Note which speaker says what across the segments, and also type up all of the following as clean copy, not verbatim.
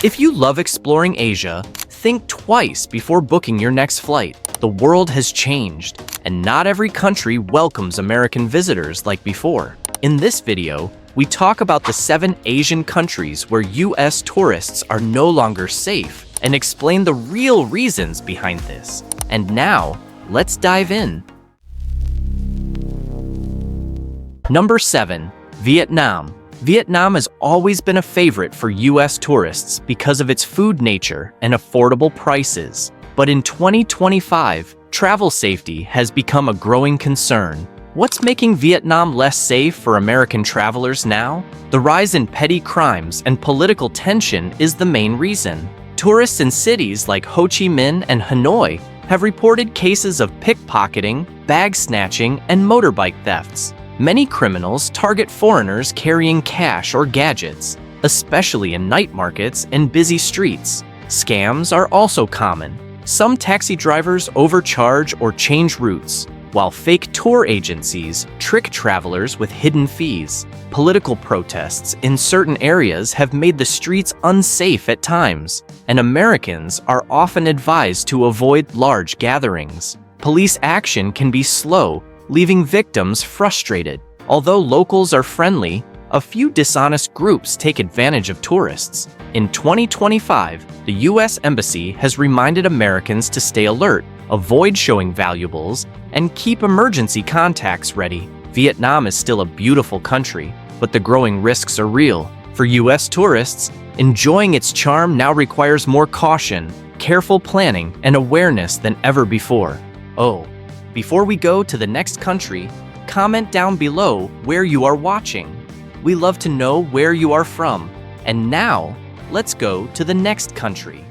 Speaker 1: If you love exploring Asia, think twice before booking your next flight. The world has changed, and not every country welcomes American visitors like before. In this video, we talk about the 7 Asian countries where US tourists are no longer safe and explain the real reasons behind this. And now, let's dive in. Number 7. Vietnam. Vietnam has always been a favorite for US tourists because of its food nature and affordable prices. But in 2025, travel safety has become a growing concern. What's making Vietnam less safe for American travelers now? The rise in petty crimes and political tension is the main reason. Tourists in cities like Ho Chi Minh and Hanoi have reported cases of pickpocketing, bag snatching, and motorbike thefts. Many criminals target foreigners carrying cash or gadgets, especially in night markets and busy streets. Scams are also common. Some taxi drivers overcharge or change routes, while fake tour agencies trick travelers with hidden fees. Political protests in certain areas have made the streets unsafe at times, and Americans are often advised to avoid large gatherings. Police action can be slow, leaving victims frustrated. Although locals are friendly, a few dishonest groups take advantage of tourists. In 2025, the U.S. Embassy has reminded Americans to stay alert, avoid showing valuables, and keep emergency contacts ready. Vietnam is still a beautiful country, but the growing risks are real. For U.S. tourists, enjoying its charm now requires more caution, careful planning, and awareness than ever before. Oh, before we go to the next country, comment down below where you are watching. We love to know where you are from. And now, let's go to the next country.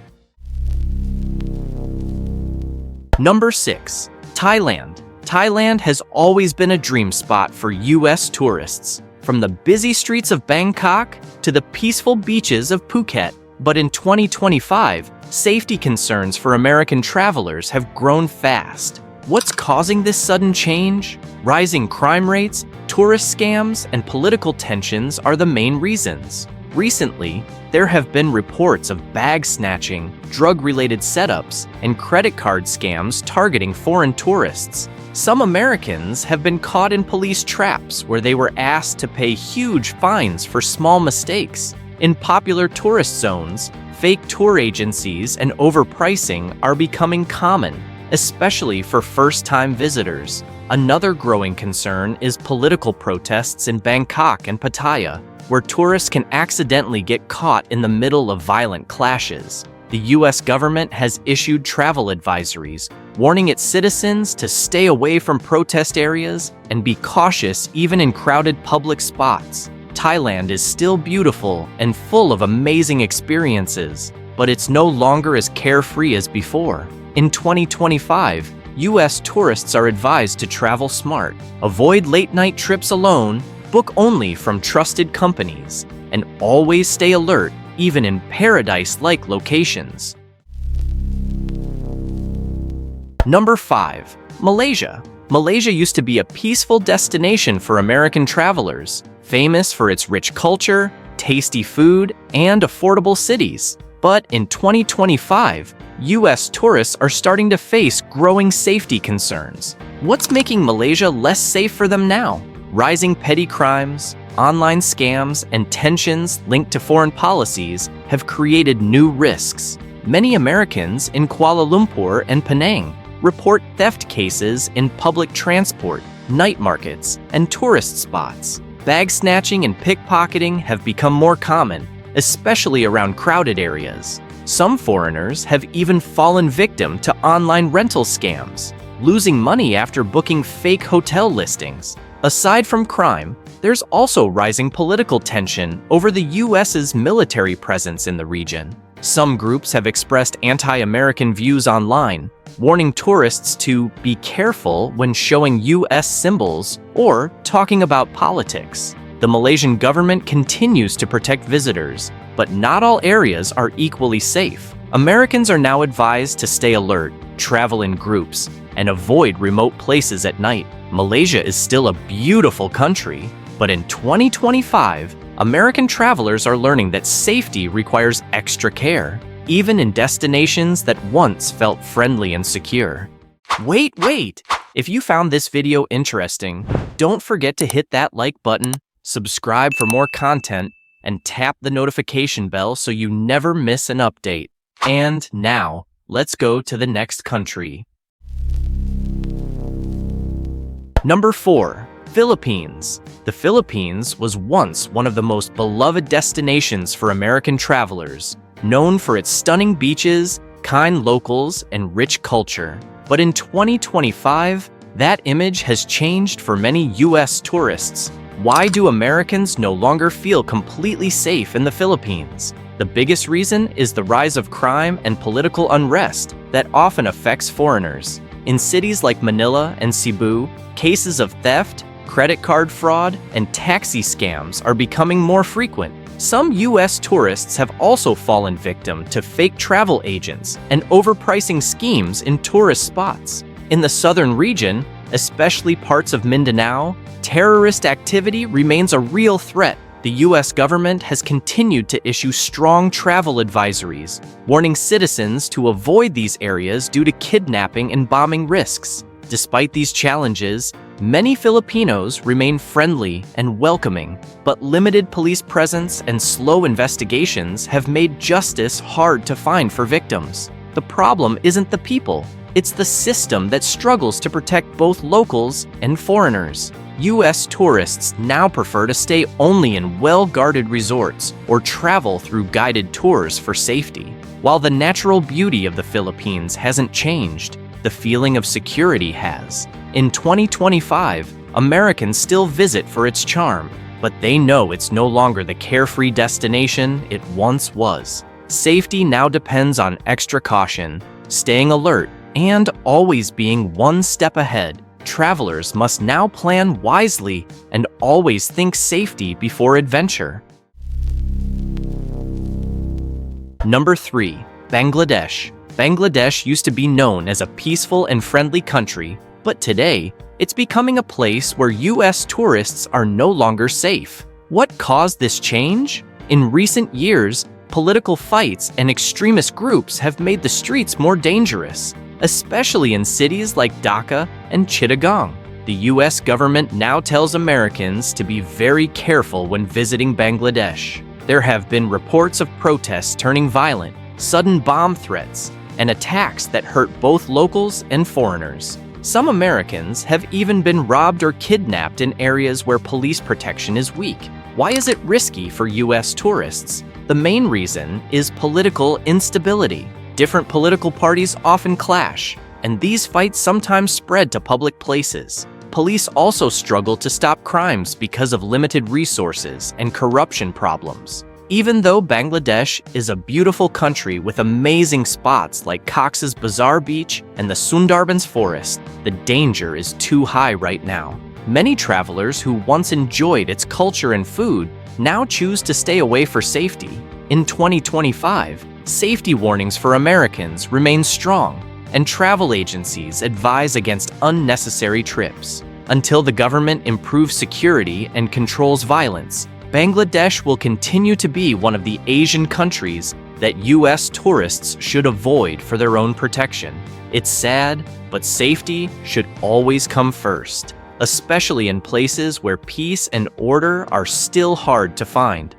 Speaker 1: Number 6. Thailand. Thailand has always been a dream spot for US tourists, from the busy streets of Bangkok to the peaceful beaches of Phuket. But in 2025, safety concerns for American travelers have grown fast. What's causing this sudden change? Rising crime rates, tourist scams, and political tensions are the main reasons. Recently, there have been reports of bag snatching, drug-related setups, and credit card scams targeting foreign tourists. Some Americans have been caught in police traps where they were asked to pay huge fines for small mistakes. In popular tourist zones, fake tour agencies and overpricing are becoming common, especially for first-time visitors. Another growing concern is political protests in Bangkok and Pattaya, where tourists can accidentally get caught in the middle of violent clashes. The US government has issued travel advisories, warning its citizens to stay away from protest areas and be cautious even in crowded public spots. Thailand is still beautiful and full of amazing experiences, but it's no longer as carefree as before. In 2025, US tourists are advised to travel smart, avoid late-night trips alone, book only from trusted companies, and always stay alert, even in paradise-like locations. Number 5. Malaysia. Malaysia used to be a peaceful destination for American travelers, famous for its rich culture, tasty food, and affordable cities. But in 2025, US tourists are starting to face growing safety concerns. What's making Malaysia less safe for them now? Rising petty crimes, online scams, and tensions linked to foreign policies have created new risks. Many Americans in Kuala Lumpur and Penang report theft cases in public transport, night markets, and tourist spots. Bag snatching and pickpocketing have become more common, especially around crowded areas. Some foreigners have even fallen victim to online rental scams, losing money after booking fake hotel listings. Aside from crime, there's also rising political tension over the US's military presence in the region. Some groups have expressed anti-American views online, warning tourists to be careful when showing US symbols or talking about politics. The Malaysian government continues to protect visitors, but not all areas are equally safe. Americans are now advised to stay alert, travel in groups, and avoid remote places at night. Malaysia is still a beautiful country, but in 2025, American travelers are learning that safety requires extra care, even in destinations that once felt friendly and secure. Wait! If you found this video interesting, don't forget to hit that like button, subscribe for more content, and tap the notification bell so you never miss an update. And now, let's go to the next country. Number 4. Philippines. The Philippines was once one of the most beloved destinations for American travelers, known for its stunning beaches, kind locals, and rich culture. But in 2025, that image has changed for many US tourists. Why do Americans no longer feel completely safe in the Philippines? The biggest reason is the rise of crime and political unrest that often affects foreigners. In cities like Manila and Cebu, cases of theft, credit card fraud, and taxi scams are becoming more frequent. Some US tourists have also fallen victim to fake travel agents and overpricing schemes in tourist spots. In the southern region, especially parts of Mindanao, terrorist activity remains a real threat. The US government has continued to issue strong travel advisories, warning citizens to avoid these areas due to kidnapping and bombing risks. Despite these challenges, many Filipinos remain friendly and welcoming, but limited police presence and slow investigations have made justice hard to find for victims. The problem isn't the people, it's the system that struggles to protect both locals and foreigners. US tourists now prefer to stay only in well-guarded resorts or travel through guided tours for safety. While the natural beauty of the Philippines hasn't changed, the feeling of security has. In 2025, Americans still visit for its charm, but they know it's no longer the carefree destination it once was. Safety now depends on extra caution, staying alert, and always being one step ahead. Travelers must now plan wisely and always think safety before adventure. Number 3. Bangladesh. Bangladesh used to be known as a peaceful and friendly country, but today, it's becoming a place where US tourists are no longer safe. What caused this change? In recent years, political fights and extremist groups have made the streets more dangerous, especially in cities like Dhaka and Chittagong. The US government now tells Americans to be very careful when visiting Bangladesh. There have been reports of protests turning violent, sudden bomb threats, and attacks that hurt both locals and foreigners. Some Americans have even been robbed or kidnapped in areas where police protection is weak. Why is it risky for US tourists? The main reason is political instability. Different political parties often clash, and these fights sometimes spread to public places. Police also struggle to stop crimes because of limited resources and corruption problems. Even though Bangladesh is a beautiful country with amazing spots like Cox's Bazar Beach and the Sundarbans Forest, the danger is too high right now. Many travelers who once enjoyed its culture and food now choose to stay away for safety. In 2025, safety warnings for Americans remain strong, and travel agencies advise against unnecessary trips. Until the government improves security and controls violence, Bangladesh will continue to be one of the Asian countries that US tourists should avoid for their own protection. It's sad, but safety should always come first, especially in places where peace and order are still hard to find.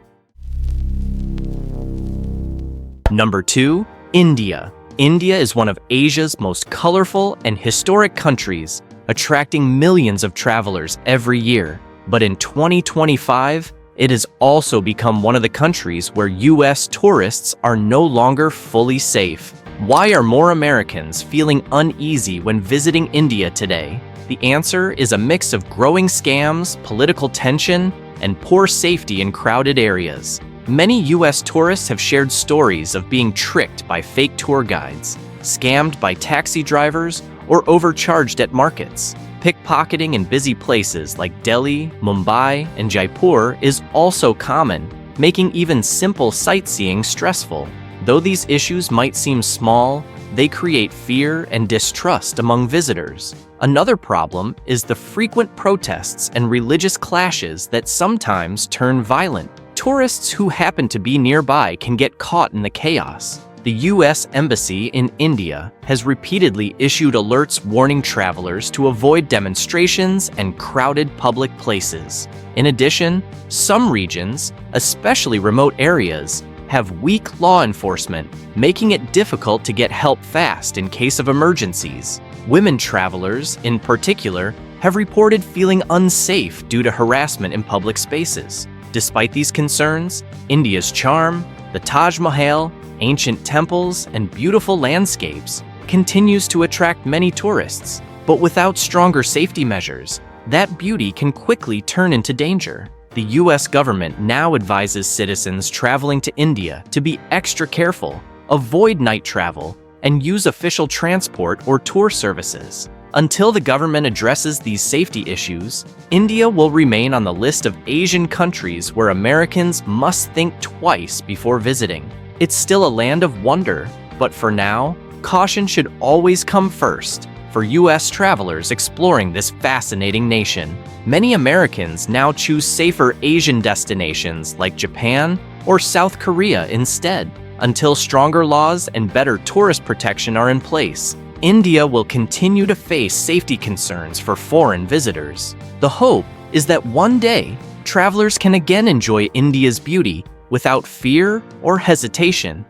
Speaker 1: Number 2. India. India is one of Asia's most colorful and historic countries, attracting millions of travelers every year. But in 2025, it has also become one of the countries where US tourists are no longer fully safe. Why are more Americans feeling uneasy when visiting India today? The answer is a mix of growing scams, political tension, and poor safety in crowded areas. Many US tourists have shared stories of being tricked by fake tour guides, scammed by taxi drivers, or overcharged at markets. Pickpocketing in busy places like Delhi, Mumbai, and Jaipur is also common, making even simple sightseeing stressful. Though these issues might seem small, they create fear and distrust among visitors. Another problem is the frequent protests and religious clashes that sometimes turn violent. tourists who happen to be nearby can get caught in the chaos. The U.S. Embassy in India has repeatedly issued alerts warning travelers to avoid demonstrations and crowded public places. In addition, some regions, especially remote areas, have weak law enforcement, making it difficult to get help fast in case of emergencies. Women travelers, in particular, have reported feeling unsafe due to harassment in public spaces. Despite these concerns, India's charm, the Taj Mahal, ancient temples, and beautiful landscapes continues to attract many tourists. But without stronger safety measures, that beauty can quickly turn into danger. The U.S. government now advises citizens traveling to India to be extra careful, avoid night travel, and use official transport or tour services. Until the government addresses these safety issues, India will remain on the list of Asian countries where Americans must think twice before visiting. It's still a land of wonder, but for now, caution should always come first for U.S. travelers exploring this fascinating nation. Many Americans now choose safer Asian destinations like Japan or South Korea instead. Until stronger laws and better tourist protection are in place, India will continue to face safety concerns for foreign visitors. The hope is that one day, travelers can again enjoy India's beauty without fear or hesitation.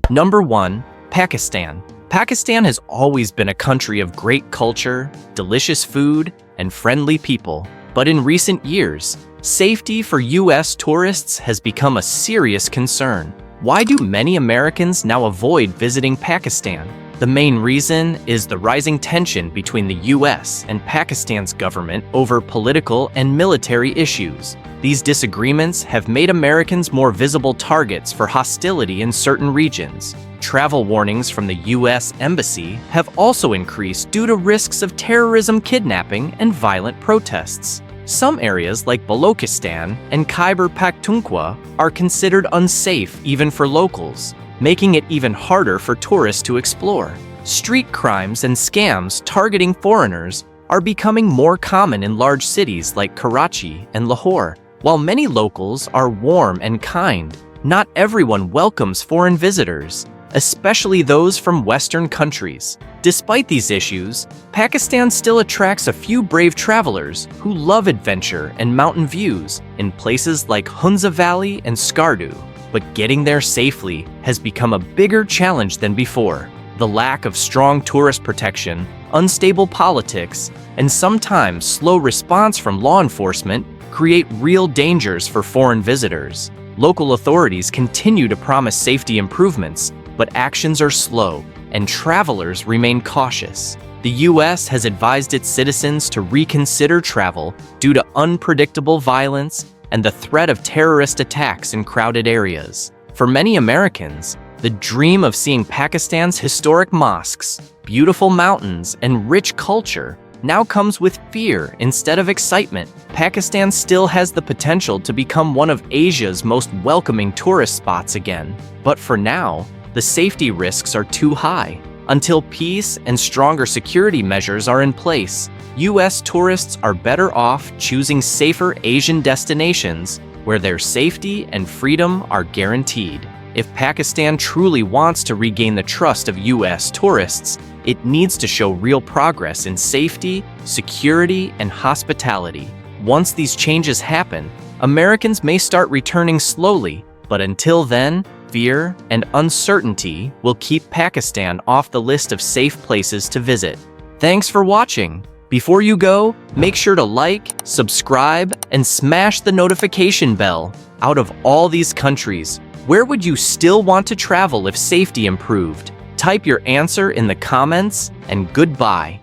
Speaker 1: Number 1. Pakistan. Pakistan has always been a country of great culture, delicious food, and friendly people. But in recent years, safety for U.S. tourists has become a serious concern. Why do many Americans now avoid visiting Pakistan? The main reason is the rising tension between the U.S. and Pakistan's government over political and military issues. These disagreements have made Americans more visible targets for hostility in certain regions. Travel warnings from the U.S. Embassy have also increased due to risks of terrorism, kidnapping, and violent protests. Some areas like Balochistan and Khyber Pakhtunkhwa are considered unsafe even for locals, making it even harder for tourists to explore. Street crimes and scams targeting foreigners are becoming more common in large cities like Karachi and Lahore. While many locals are warm and kind, not everyone welcomes foreign visitors, especially those from Western countries. Despite these issues, Pakistan still attracts a few brave travelers who love adventure and mountain views in places like Hunza Valley and Skardu. But getting there safely has become a bigger challenge than before. The lack of strong tourist protection, unstable politics, and sometimes slow response from law enforcement create real dangers for foreign visitors. Local authorities continue to promise safety improvements, but actions are slow, and travelers remain cautious. The U.S. has advised its citizens to reconsider travel due to unpredictable violence and the threat of terrorist attacks in crowded areas. For many Americans, the dream of seeing Pakistan's historic mosques, beautiful mountains, and rich culture now comes with fear instead of excitement. Pakistan still has the potential to become one of Asia's most welcoming tourist spots again. But for now, the safety risks are too high. Until peace and stronger security measures are in place, U.S. tourists are better off choosing safer Asian destinations where their safety and freedom are guaranteed. If Pakistan truly wants to regain the trust of U.S. tourists, it needs to show real progress in safety, security, and hospitality. Once these changes happen, Americans may start returning slowly, but until then, fear and uncertainty will keep Pakistan off the list of safe places to visit. Thanks for watching. Before you go, make sure to like, subscribe, and smash the notification bell. Out of all these countries, where would you still want to travel if safety improved? Type your answer in the comments, and goodbye.